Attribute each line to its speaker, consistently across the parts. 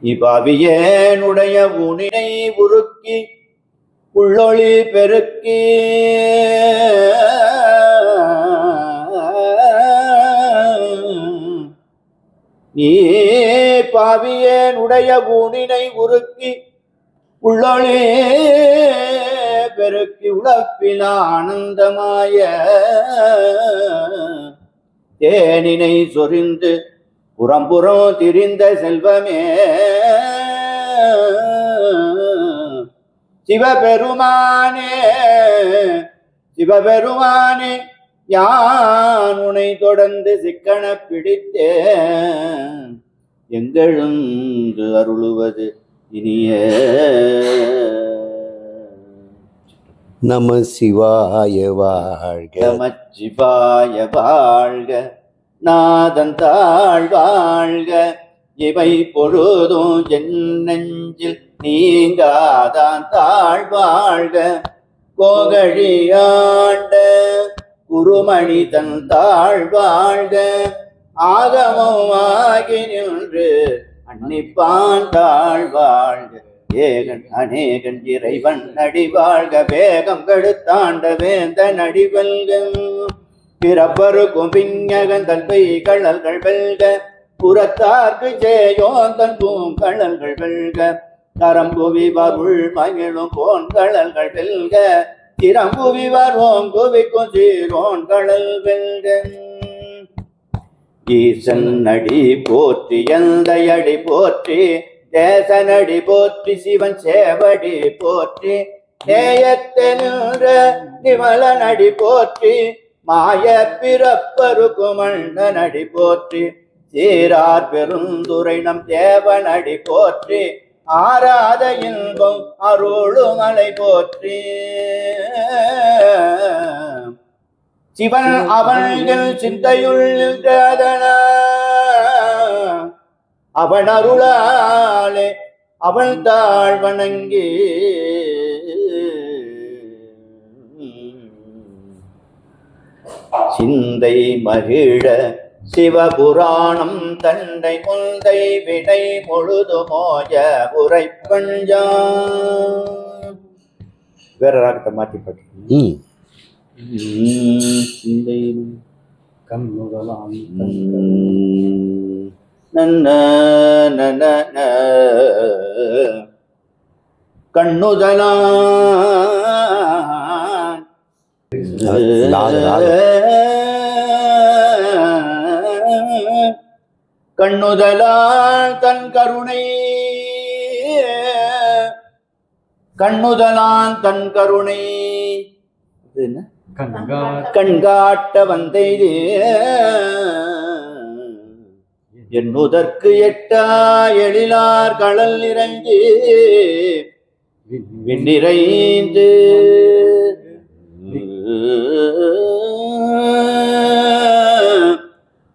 Speaker 1: இப்பாவியேனுடைய ஊனினை உருக்கி உள்ளொளி பெருக்கி நீ பாவியேனுடைய ஊனினை உருக்கி உள்ளொளி பெருக்கி உழப்பில் ஆனந்தமாய தேனினை சொரிந்து புறம்புறம் திரிந்த செல்வமே சிவபெருமானே சிவபெருமானே யான் உனை தொடர்ந்து சிக்கன பிடித்தேன் எங்கெழுந்து அருளுவது இனிய.
Speaker 2: நம சிவாய வாழ்க.
Speaker 1: நம சிவாய வாழ்க. நாதன் தாழ் வாழ்க. இவை பொழுதும் என் நெஞ்சில் நீங்காதான் தாழ் வாழ்க. கோகழியாண்ட குருமணி தன் தாழ் வாழ்க. ஆகமம் ஆகி நின்று அன்னிப்பான் தாழ் வாழ்க. ஏகன் அநேகன் இறைவன் நடி வாழ்க. வேகம் கெடுத்தாண்ட வேந்த நடிவல்கள் பிறப்பருக்கும் பிஞகன் தன்பை கழல்கள் வெல்க. புறத்தார்க்கு ஜெயோன் தன் பூங்கழல்கள் வெல்க. கரம்புவிவர் உள் மகிழும் போன் கழல்கள் வெல்க. திறம்புவிவர் ஓங்குவிக்கும் சீரோன் கழல் வெல்க. ஈசன் நடி போற்றி எந்தையடி போற்றி தேசனடி போற்றி சிவன் சேவடி போற்றி நேயத்தென்ற நிமலனடி போற்றி மாய பிறப்பருக்கும் மன்னனடி போற்றி சீரார் பெருந்துரை நம் தேவனடி போற்றி ஆராத இன்பம் அருளுமலை போற்றி. சிவன் அவன்கள் சிந்தையுள் அவன் அருளாலே அவன் தாழ் வணங்கி சிந்தை மகிழ சிவபுராணம் தண்டை முந்தை விடை முழுது மோய உரைப்பஞ்சா. வேற ராகத்தை மாற்றி பற்றி சிந்தை கண்ணுதலான் கண்ணுதலான் தன் கருணை கண்ணுதலான் தன் கருணை கண்காட்ட வந்தெய்தே என்னுதற்கு எட்டா எழிலார் கடல் நிறைந்து விண்ணிறைந்து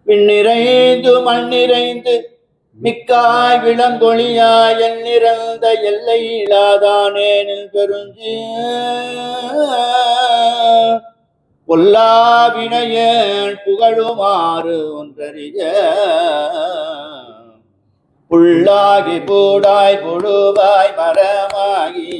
Speaker 1: விண்ணிறைந்து மண்ணிறைந்து மிக்காய் விளங்கொழியாய் எண்ணிறந்த எல்லை இல்லாதானேனில் பெருஞ்சி பொல்லாவினையேன் புகழுமாறு ஒன்றறிய புல்லாகி பூடாய் புழுவாய் மரமாகி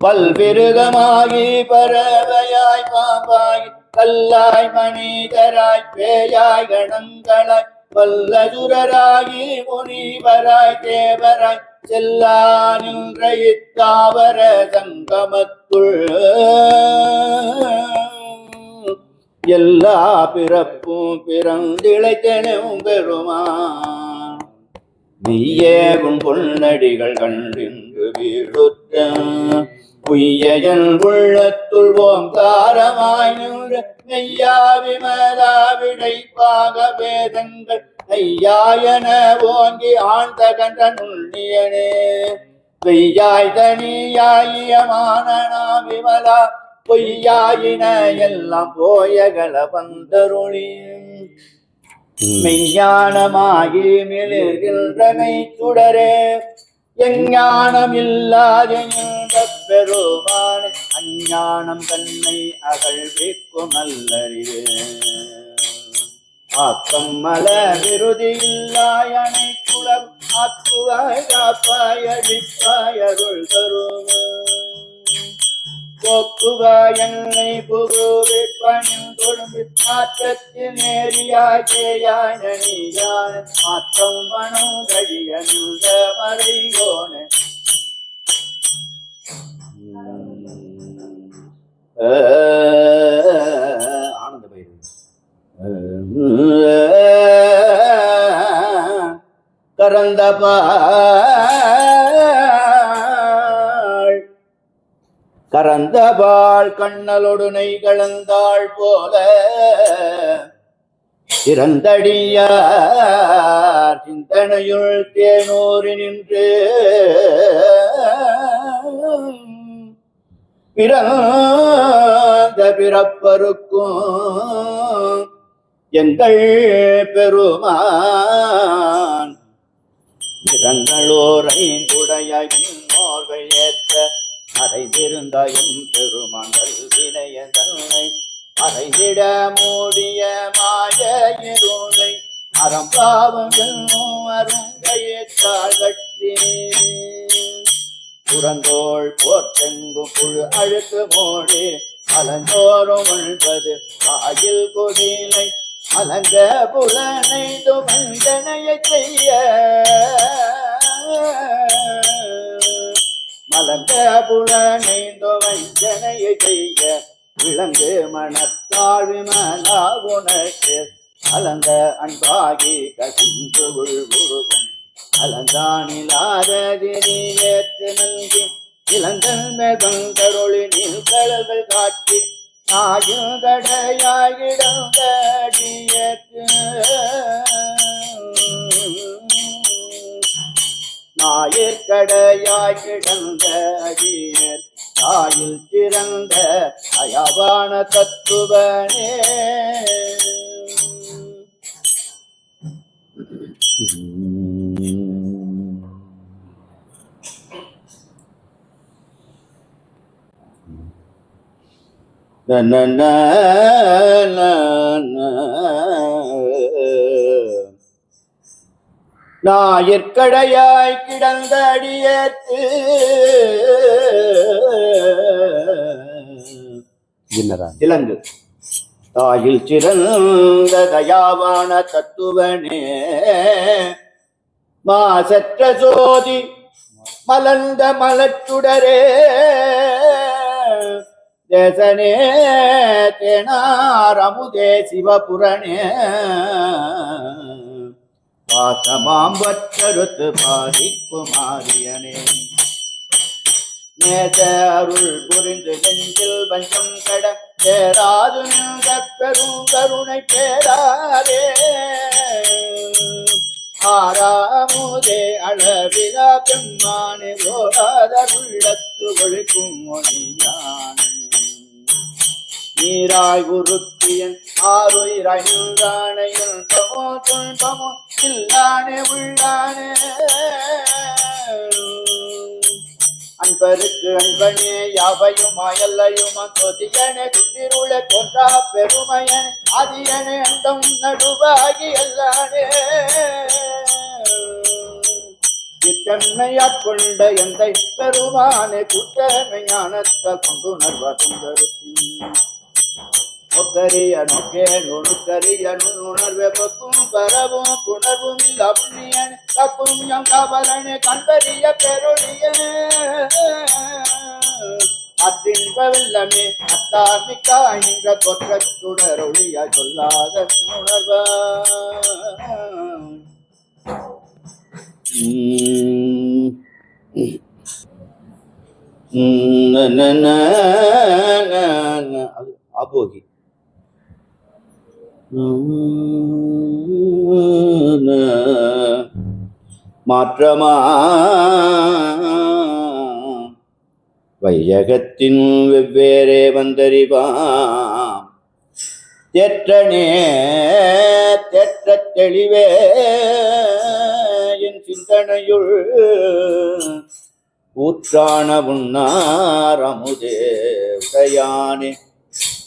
Speaker 1: பல்விருகமாகி பறவையாய் பாம்பாய் கல்லாய் மனிதராய் பேயாய் கணங்களாய் வல்லதுரராகி முனிவராய் தேவராய் செல்லா நின்ற இத்தாவர சங்கமத்துள் எல்லா பிறப்பும் பிறந்திழைத்தனும் பெருமான் நீயே உன் பொன்னடிகள் கண்டின்று வீடுற்ற பொய்யன் உள்ளத்துள் ஓங்காரமாய் நின்ற மெய்யா விமலா விடைப்பாக வேதங்கள் ஐயாயன ஓங்கி ஆழ்ந்த கண்ட நுண்ணியனே பெய்யாய் தனியாயியமானனா விமலா பொய்யாயின எல்லாம் போயகல வந்தருளி மெய்ஞானமாகி மிளிர்கின்றனை சுடரே எஞ்ஞானம் இல்லாத பெருமான அஞ்ஞானம் தன்னை அகழ்விக்கும் நல்லறிவே ஆக்கம் மல விருதி இல்லாயனை குளம் ஆக்குவாய் காப்பாய் அழிப்பாய் அருள் தருவ போக்குவாய் என்னை புகுவே பணியும் கொடும்பு மாற்றத்தில் நேரியாய் நனியான மாற்றம் மனம் கழிய நின்ற மறையோன ஆனந்த பைரவி கரந்தபாள் கண்ணலொடுனை கலந்தாள் போல இறந்தடியார் சிந்தனையுள் தேனூறி நின்று பிறந்த பிறப்பருக்கும் எங்கள் பெருமான் இரங்களோரை உடையோர்கள் ஏற்ற அறைந்திருந்தாயும் பெருமாங்கள் வினைய தன்னை அறைந்திட மூடிய மாய இருளை அறம்பாவம் அருங்கையத்தாள் கட்டி புறந்தோள் போர்த்தெங்கும் புழு அழுக்கு மோடி அலந்தோறும் உள்பது காயில் கொடிலை அலங்க புலனை துமந்தனையை செய்ய மலங்க புலனை துமந்தனையை செய்ய விளங்கு மனத்தாழ் மலா உனக்கு அலங்க அன்பாகி கசிந்து உள்வுருகும் அலந்தானிலாதேற்று நல்கி இளந்தன் மேகந்தருளி நீல் கடல்கள் காட்டி நாயுகடையாயிடங்கடியேற்று நாயிற்கடையாய் கிடந்த அடியர் தாயில் சிறந்த அயவான தத்துவனே நாயிற்கடையாய் கிடந்த அடியேற்று இலங்கு தாயில் சிறந்த தயாவான தத்துவனே மாசற்ற சோதி மலர்ந்த மலச்சுடரே தேசனே தேனாரமுதே சிவபுரணே வாசமாம்பற்றறுத்து பாதிக்குமாரியனே நேச அருள் புரிந்து நெஞ்சில் பஞ்சம் கட பேராது நின்ற பெரும் கருணை பேராரே ஆறாமுதே அளவிலா பெம்மானே ஓராத உள்ளத்து ஒழிக்கும் மொழியானே நீராய் உருத்தியன் ஆறுயிராய் நின்றானையில் தமோ துன்பமோ இல்லானே உள்ளானே அன்பருக்கு அன்பனே யாவையுமா எல்லையுமா சொதியனே துன்னிருள கொன்றா பெருமையனே ஆதியனே அந்தம் நடுவாகி எல்லானே இத்தன்மையாட்கொண்ட எந்தை பெருமானே குற்றமை ஞானத்தால் கொண்டுணர்வார் சுந்தருத்தி ஒக்கரிய நோக்கே நுணுக்கரிய நுணுணர்வே பக்கும் பரவும் புணர்வும் இல்ல புண்ணியன் தப்பும் எம் கவலனே கண்டறிய பெருளியனே அத்தின்ப வெள்ளமே அத்தார்மிக்காய் நின்ற தொற்றச்சுடரொழிய சொல்லாத உணர்வ ஆபோகி மாற்றமா வையகத்தின் வெவ்வேறே வந்தறிவாம் தேற்றனே தேற்ற தெளிவே என் சிந்தனையுள் ஊற்றான உன்னார் அமுதே உடையானே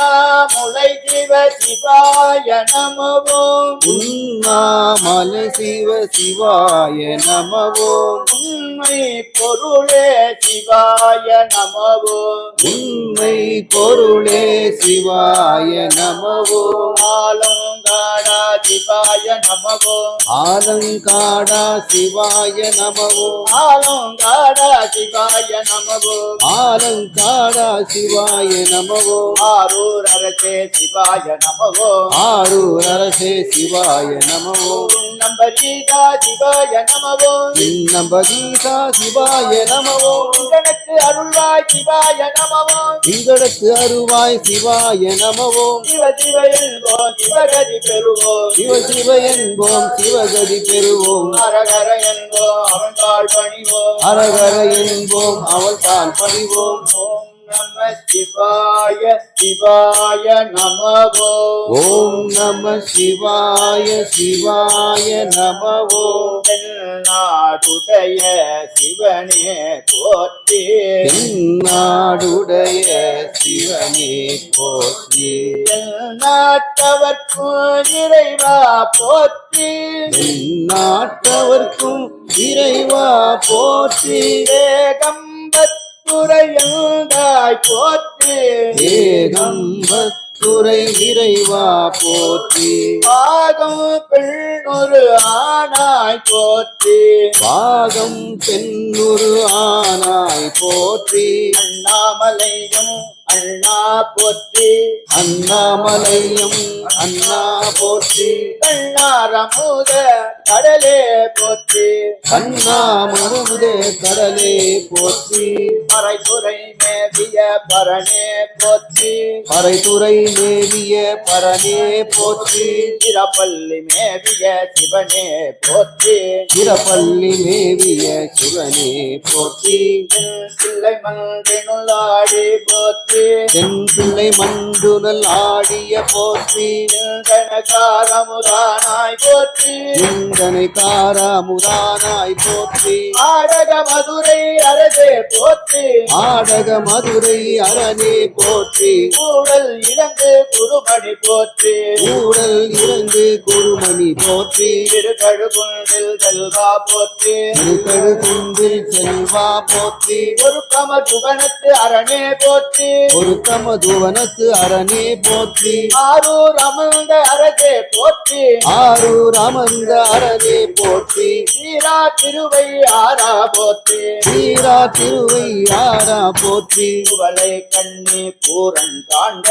Speaker 1: உண்ணாமுலை சிவ சிவாய நமவோம்.
Speaker 2: உண்ணாமலை சிவ சிவாய நமவோம்.
Speaker 1: உண்மை பொருளே சிவாய நமவோம்.
Speaker 2: உண்மை பொருளே சிவாய நமவோம்.
Speaker 1: ஆலங்காடா சிவாய நமவோம்.
Speaker 2: ஆலங்காடா சிவாய நமவோம்.
Speaker 1: ஆலங்காடா சிவாய நமவோம்.
Speaker 2: ஆலங்காடா சிவாய நமவோம்.
Speaker 1: ஆரூர் அரசே சிவாய நமவோம்.
Speaker 2: ஆரூர் அரசே சிவாய நமவோம்.
Speaker 1: நம்பரீதா சிவாய நமவோம்.
Speaker 2: நம்பகீதா சிவாய நமவோம்.
Speaker 1: உங்களுக்கு அருள்வாய் சிவாய நமவோம்.
Speaker 2: திங்களுக்கு அருவாய் சிவாய நமவோம்.
Speaker 1: சிவ சிவ என்போம் சிவகதி பெறுவோம்.
Speaker 2: சிவ சிவ என்போம் சிவகதி பெறுவோம்.
Speaker 1: அரகர என்போம் அவன்கால் பணிவோம்.
Speaker 2: அரகர என்போம் அவள் தான் பணிவோம்.
Speaker 1: ஓம் நம சிவாய சிவாய நமவோம்.
Speaker 2: ஓம் நம சிவாய சிவாய நமவோம்.
Speaker 1: தென்னாடுடைய சிவனே போற்றி.
Speaker 2: தென்னாடுடைய சிவனே போற்றி.
Speaker 1: நாட்டவர்க்கும் இறைவா போற்றி.
Speaker 2: நாட்டவர்க்கும் இறைவா போற்றி.
Speaker 1: ஏகம்பத்துரையாய் போற்றி.
Speaker 2: ஏகம்பத்துரை இறைவா போற்றி.
Speaker 1: பாகம் பெண்ணொரு ஆனாய் போற்றி.
Speaker 2: பாகம் பெண்ணுரு ஆனாய் போற்றி.
Speaker 1: அண்ணாமலையும் அண்ணா போற்றி.
Speaker 2: அண்ணாமலையும் அண்ணா போற்றி.
Speaker 1: கண்ணாரமுத கடலே போற்றி.
Speaker 2: கண்ணாமருதே கடலே போற்றி.
Speaker 1: மறைதுறை மேவிய பரணே போற்றி.
Speaker 2: மறைதுறை மேவிய பரனே போற்றி.
Speaker 1: திரப்பள்ளி மேவிய சிவனே போற்றி.
Speaker 2: திரப்பள்ளி மேவிய சிவனே போற்றி.
Speaker 1: பிள்ளை மன்றினுள்ளாடி போற்றி.
Speaker 2: தென் பிள்ளை மண்டுனல் ஆடிய போற்றி.
Speaker 1: காரமுதானாய் போற்றி.
Speaker 2: இந்தனை காராமுதானாய் போற்றி.
Speaker 1: ஆடக மதுரை அரசே போற்றி.
Speaker 2: ஆடக மதுரை அரணே போற்றி.
Speaker 1: கூடல் இலங்கு குருமணி போற்றி.
Speaker 2: ஊடல் இறங்கு குருமணி போற்றி.
Speaker 1: திருக்கழுகுண்டில் செல்வா போற்றி.
Speaker 2: திருக்கழு குந்தில் செல்வா போற்றி.
Speaker 1: ஒரு கம துகனத்து அரணே போற்றி.
Speaker 2: ஒரு தமதுவனத்து அரணே போற்றி.
Speaker 1: ஆரூர் அமர்ந்த அரசே போற்றி.
Speaker 2: ஆரூர் அமர்ந்த அரணே போற்றி.
Speaker 1: சீரா திருவை ஆரா போற்றி.
Speaker 2: சீரா திருவை ஆரா போற்றி.
Speaker 1: குவளை கண்ணி பூரன் காண்க.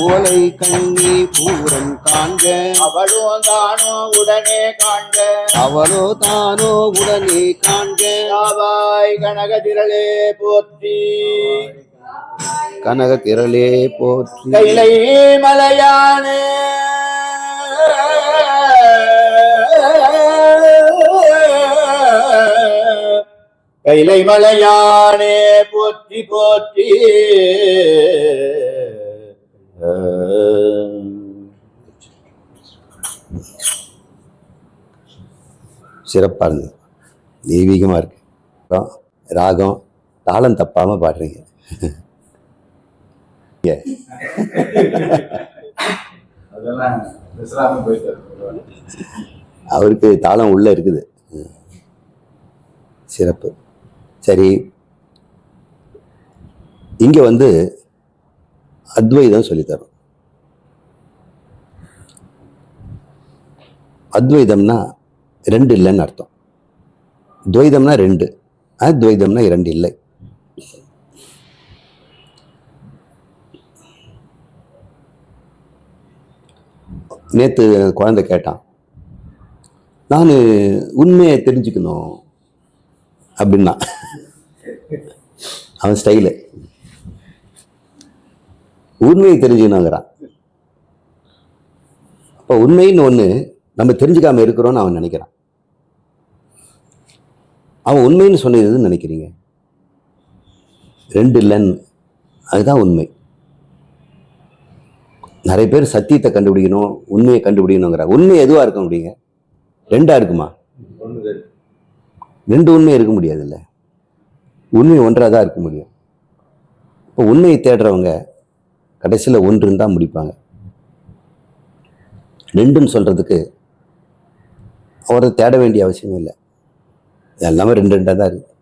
Speaker 2: ஓலை கண்ணி பூரன் காண்க.
Speaker 1: அவளோ தானோ உடனே காண்க.
Speaker 2: அவளோ தானோ உடனே காண்க.
Speaker 1: காவாய் கனகதிரளே போற்றி.
Speaker 2: கனக திரளே போற்றி.
Speaker 1: கைலை மலையானே கைலை மலையானே போற்றி போற்றி.
Speaker 2: சிறப்பா இருந்தது. தெய்வீகமா இருக்கு. ராகம் தாளம் தப்பாம பாடுறீங்க. அவருக்கு தாளம் உள்ள இருக்குது. சிறப்பு. சரி, இங்க வந்து அத்வைதம் சொல்லித்தரோம். அத்வைதம்னா ரெண்டு இல்லைன்னு அர்த்தம். துவைதம்னா ரெண்டு, அத்வைதம்னா இரண்டு இல்லை. நேற்று குழந்தை கேட்டான், நான் உண்மையை தெரிஞ்சுக்கணும் அப்படின்னா. அவன் ஸ்டைலு உண்மையை தெரிஞ்சுக்கணுங்கிறான். அப்போ உண்மைன்னு ஒன்று நம்ம தெரிஞ்சுக்காம இருக்கிறோன்னு அவன் நினைக்கிறான். அவன் உண்மைன்னு சொன்னது எதுன்னு நினைக்கிறீங்க? ரெண்டு இல்லைன்னு, அதுதான் உண்மை. நிறைய பேர் சத்தியத்தை கண்டுபிடிக்கணும், உண்மையை கண்டுபிடிக்கணுங்கிற. உண்மை எதுவாக இருக்க முடியுங்க? ரெண்டா இருக்குமா? ரெண்டு உண்மை இருக்க முடியாது. இல்லை, உண்மை ஒன்றாக தான் இருக்க முடியும். இப்போ உண்மையை தேடுறவங்க கடைசியில் ஒன்றுன்னு தான் முடிப்பாங்க. ரெண்டுன்னு சொல்கிறதுக்கு அவரை தேட வேண்டிய அவசியமே இல்லை. எல்லாமே ரெண்டு ரெண்டாக தான் இருக்குது.